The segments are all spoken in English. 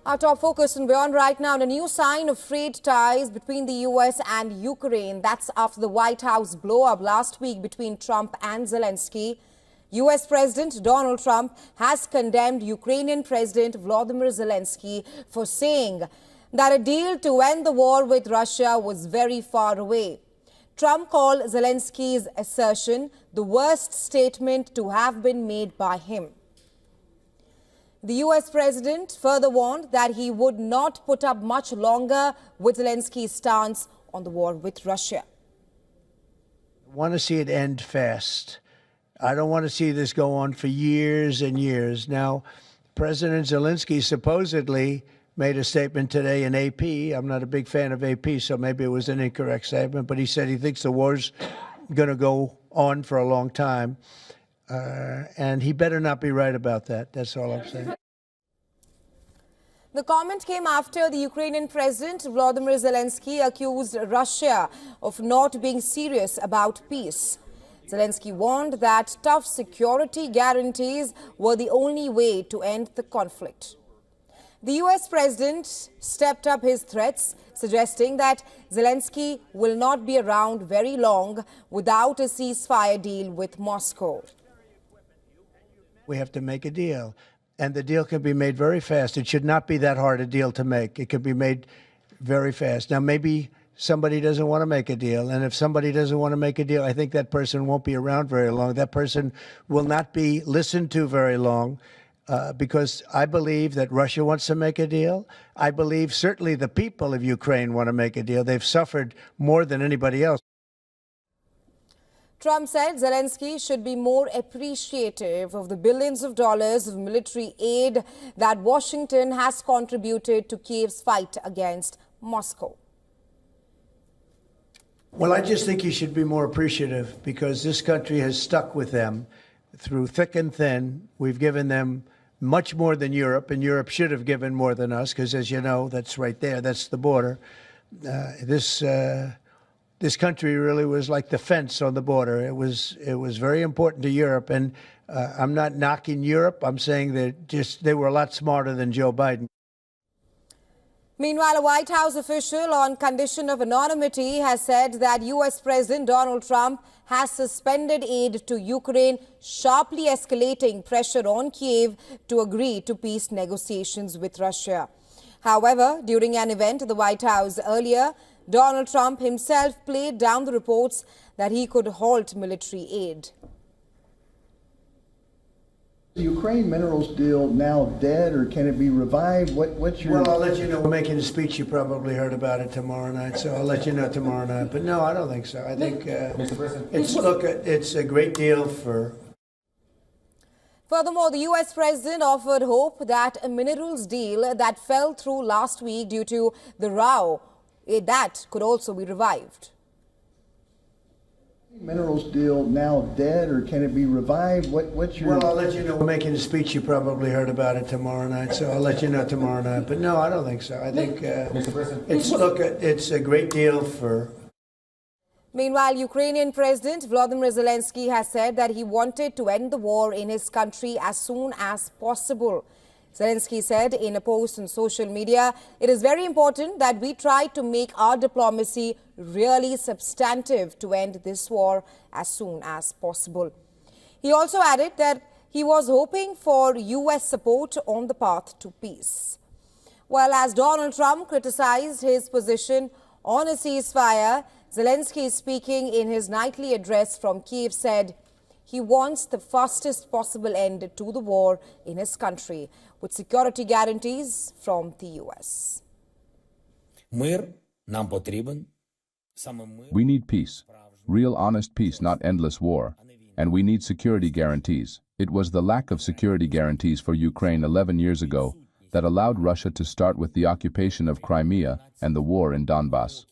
Our top focus and beyond right now, a new sign of frayed ties between the US and Ukraine. That's after the White House blow-up last week between Trump and Zelensky. US President Donald Trump has condemned Ukrainian President Volodymyr Zelensky for saying that a deal to end the war with Russia was very far away. Trump called Zelensky's assertion the worst statement to have been made by him. The US president further warned that he would not put up much longer with Zelensky's stance on the war with Russia. I want to see it end fast. I don't want to see this go on for years and years. Now, President Zelensky supposedly made a statement today in AP. I'm not a big fan of AP, so maybe it was an incorrect statement, but he said he thinks the war's going to go on for a long time. And he better not be right about that. That's all I'm saying. The comment came after the Ukrainian President Volodymyr Zelensky accused Russia of not being serious about peace. Zelensky warned that tough security guarantees were the only way to end the conflict. The US president stepped up his threats, suggesting that Zelensky will not be around very long without a ceasefire deal with Moscow. We have to make a deal, and the deal can be made very fast. It should not be that hard a deal to make. It can be made very fast. Now, maybe somebody doesn't want to make a deal, and if somebody doesn't want to make a deal, I think that person won't be around very long. That person will not be listened to very long, because I believe that Russia wants to make a deal. I believe certainly the people of Ukraine want to make a deal. They've suffered more than anybody else. Trump said Zelensky should be more appreciative of the billions of dollars of military aid that Washington has contributed to Kiev's fight against Moscow. Well, I just think he should be more appreciative because this country has stuck with them through thick and thin. We've given them much more than Europe, and Europe should have given more than us because, as you know, that's right there. That's the border. This country really was like the fence on the border. It was very important to Europe, and I'm not knocking Europe. I'm saying that they were a lot smarter than Joe Biden. Meanwhile, a White House official on condition of anonymity has said that US President Donald Trump has suspended aid to Ukraine, sharply escalating pressure on Kiev to agree to peace negotiations with Russia. However, during an event at the White House earlier, Donald Trump himself played down the reports that he could halt military aid. The Ukraine minerals deal now dead, or can it be revived? What's your... Well, I'll let you know. We're making a speech. You probably heard about it tomorrow night, so I'll let you know tomorrow night. But no, I don't think so. I think it's a great deal for... Furthermore, the US president offered hope that a minerals deal that fell through last week due to the row, that could also be revived. Minerals deal now dead, or can it be revived? What's your... Well, I'll let you know. We're making a speech. You probably heard about it tomorrow night, so I'll let you know tomorrow night. But no, I don't think so. I think it's a great deal for... Meanwhile, Ukrainian President Volodymyr Zelensky has said that he wanted to end the war in his country as soon as possible. Zelensky said in a post on social media, "It is very important that we try to make our diplomacy really substantive to end this war as soon as possible." He also added that he was hoping for US support on the path to peace. While as Donald Trump criticized his position on a ceasefire, Zelensky, speaking in his nightly address from Kiev, said he wants the fastest possible end to the war in his country, with security guarantees from the US. We need peace, real honest peace, not endless war. And we need security guarantees. It was the lack of security guarantees for Ukraine 11 years ago that allowed Russia to start with the occupation of Crimea and the war in Donbass.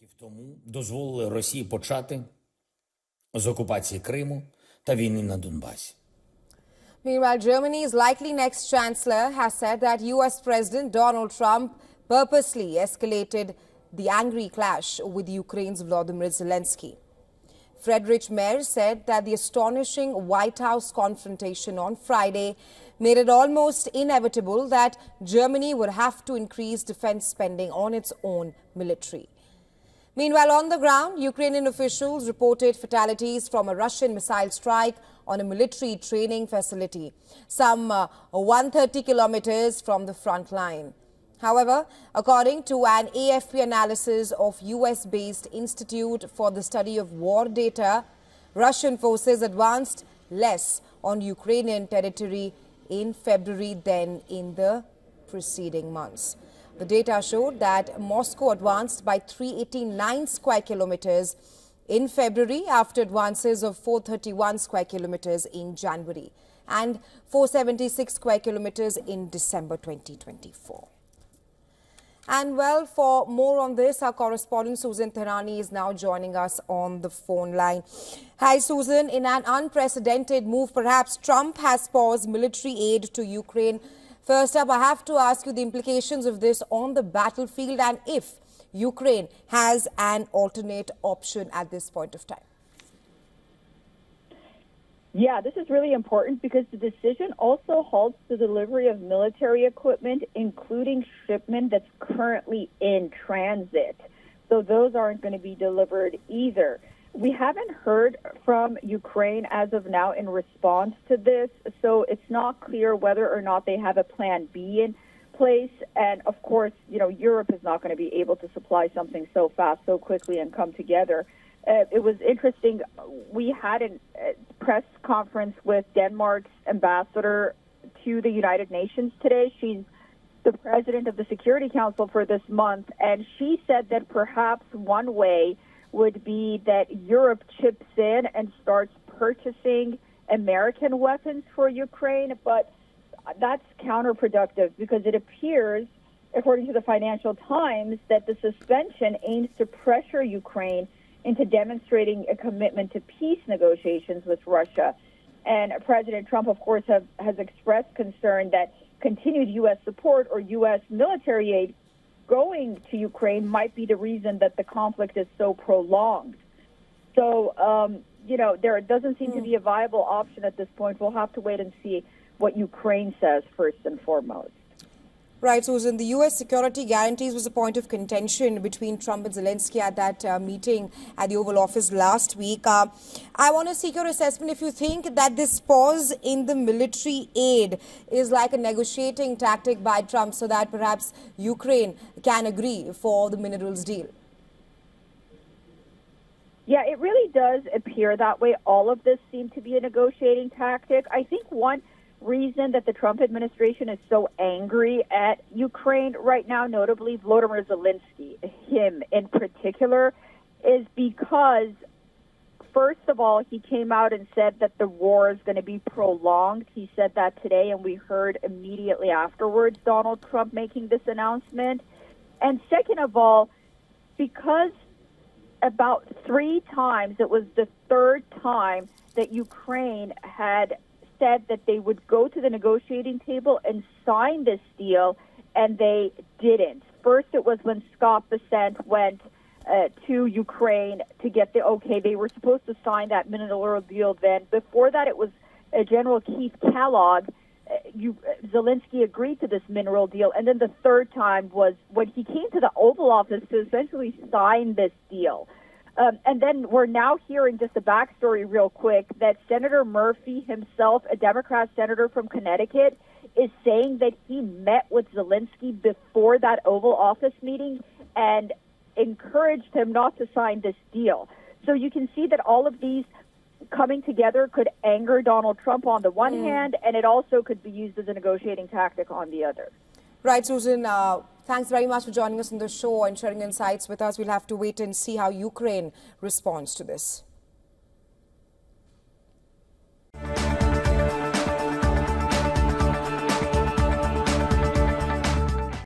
Meanwhile, Germany's likely next chancellor has said that US President Donald Trump purposely escalated the angry clash with Ukraine's Volodymyr Zelensky. Friedrich Merz said that the astonishing White House confrontation on Friday made it almost inevitable that Germany would have to increase defense spending on its own military. Meanwhile, on the ground, Ukrainian officials reported fatalities from a Russian missile strike on a military training facility, some 130 kilometers from the front line. However, according to an AFP analysis of US-based Institute for the Study of War data, Russian forces advanced less on Ukrainian territory in February than in the preceding months. The data showed that Moscow advanced by 389 square kilometers in February after advances of 431 square kilometers in January and 476 square kilometers in December 2024. And well, for more on this, our correspondent Susan Tehrani is now joining us on the phone line. Hi, Susan. In an unprecedented move, perhaps Trump has paused military aid to Ukraine. First up, I have to ask you the implications of this on the battlefield and if Ukraine has an alternate option at this point of time. Yeah, this is really important because the decision also halts the delivery of military equipment, including shipment that's currently in transit. So those aren't going to be delivered either. We haven't heard from Ukraine as of now in response to this, so it's not clear whether or not they have a plan B in place. And of course, Europe is not going to be able to supply something so fast, so quickly and come together. It was interesting. We had a press conference with Denmark's ambassador to the United Nations today. She's the president of the Security Council for this month, and she said that perhaps one way would be that Europe chips in and starts purchasing American weapons for Ukraine, but that's counterproductive because it appears, according to the Financial Times, that the suspension aims to pressure Ukraine into demonstrating a commitment to peace negotiations with Russia. And President Trump, of course, has expressed concern that continued U.S. support or U.S. military aid going to Ukraine might be the reason that the conflict is so prolonged. So, there doesn't seem to be a viable option at this point. We'll have to wait and see what Ukraine says first and foremost. Right, Susan. The U.S. security guarantees was a point of contention between Trump and Zelensky at that meeting at the Oval Office last week. I want to seek your assessment if you think that this pause in the military aid is like a negotiating tactic by Trump so that perhaps Ukraine can agree for the minerals deal. Yeah, it really does appear that way. All of this seemed to be a negotiating tactic. I think one reason that the Trump administration is so angry at Ukraine right now, notably Volodymyr Zelensky, him in particular, is because, first of all, he came out and said that the war is going to be prolonged. He said that today, and we heard immediately afterwards Donald Trump making this announcement. And second of all, because about 3 times, it was the third time that Ukraine had said that they would go to the negotiating table and sign this deal, and they didn't. First, it was when Scott Bessent went to Ukraine to get the okay. They were supposed to sign that mineral deal then. Before that, it was General Keith Kellogg. Zelensky agreed to this mineral deal. And then the third time was when he came to the Oval Office to essentially sign this deal. And then we're now hearing just a backstory real quick that Senator Murphy himself, a Democrat senator from Connecticut, is saying that he met with Zelensky before that Oval Office meeting and encouraged him not to sign this deal. So you can see that all of these coming together could anger Donald Trump on the one hand, and it also could be used as a negotiating tactic on the other. Right, Susan. Thanks very much for joining us on the show and sharing insights with us. We'll have to wait and see how Ukraine responds to this.